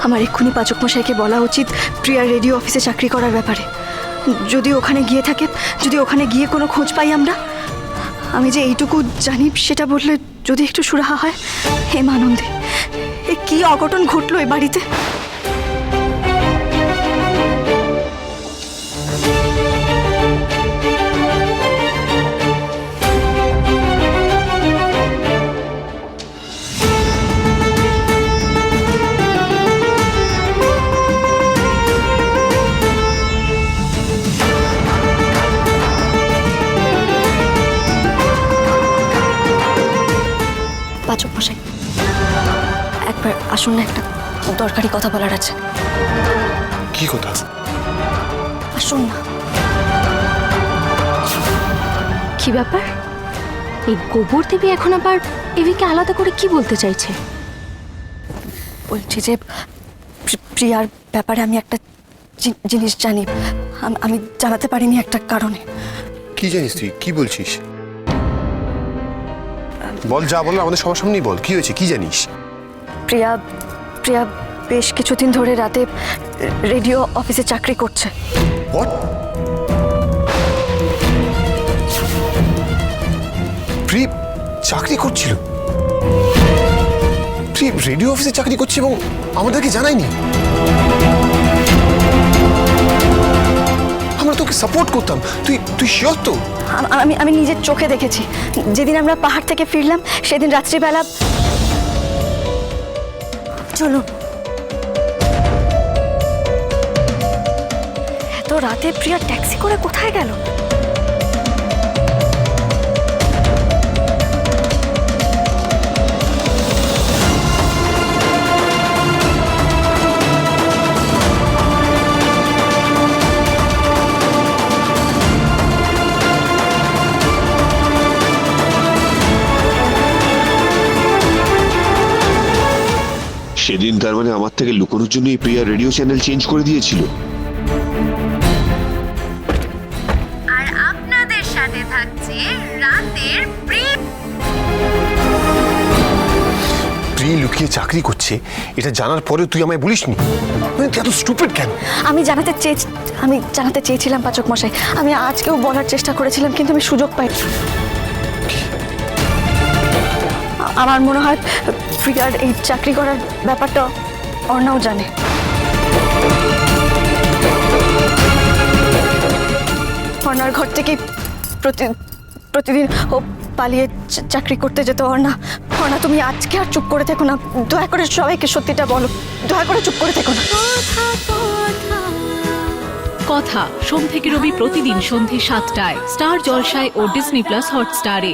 আমার এক্ষুনি পাচক মশাইকে বলা উচিত প্রিয়ার রেডিও অফিসে চাকরি করার ব্যাপারে। যদি ওখানে গিয়ে থাকে, যদি ওখানে গিয়ে কোনো খোঁজ পাই আমরা, আমি যে এইটুকু জানি সেটা বললে যদি একটু সুরাহা হয়। হে মানন্দী, এ কি অঘটন ঘটলো এ বাড়িতে। পাচক মশাই, একবার আসুন না, একটা দরকারি কথা বলার আছে। কি কথা? আসুন না। কি ব্যাপার? এই গোবর দেবী এখন আবার এভিকে আলাদা করে কি বলতে চাইছে? বলছি যে প্রিয়ার ব্যাপারে আমি একটা জিনিস জানি, আমি জানাতে পারিনি একটা কারণে। কি জানিস তুই? কি বলছিস? বল, যা বল আমাদের সবার সামনেই বল। কি হয়েছে? কি জানিস? প্রিয়া প্রিয়া বেশ কিছুদিন ধরে রাতে রেডিও অফিসে চাকরি করছে। What? প্রি চাকরি করছিল? প্রি রেডিও অফিসে চাকরি করছে এবং আমাদেরকে জানায়নি? আমরা তোকে সাপোর্ট করতাম। তুই শিওর তো? আমি নিজের চোখে দেখেছি। যেদিন আমরা পাহাড় থেকে ফিরলাম সেদিন রাত্রিবেলা। চলুন। এত রাতে প্রিয়া ট্যাক্সি করে কোথায় গেল? সেদিন তার মানে আমার থেকে লুকোনোর জন্য এই প্রিয়া রেডিও চ্যানেল চেঞ্জ করে দিয়েছিল। আর আপনাদের সাথে থাকছে রাতের প্রি লুকিয়ে চাকরি করছে এটা জানার পরে তুই আমায় বলিসনি? তুই এত স্টুপিড কেন? আমি জানাতে চেয়েছিলাম পাচক মশাই। আমি আজকেও বলার চেষ্টা করেছিলাম, কিন্তু আমি সুযোগ পাইনি। আমার মনে হয় প্রিয়ার এই চাকরি করার ব্যাপারটা অর্ণাও জানে। অর্ণার ঘর থেকে প্রতিদিন ও পালিয়ে চাকরি করতে যেত। অর্ণা, তুমি আজকে আর চুপ করে থেকো না। দয়া করে সবাইকে সত্যিটা বলো। দয়া করে চুপ করে থেকো না। কথা সোম থেকে রবি প্রতিদিন সন্ধ্যে ৭টায় স্টার জলসায় ও ডিজনি প্লাস হটস্টারে।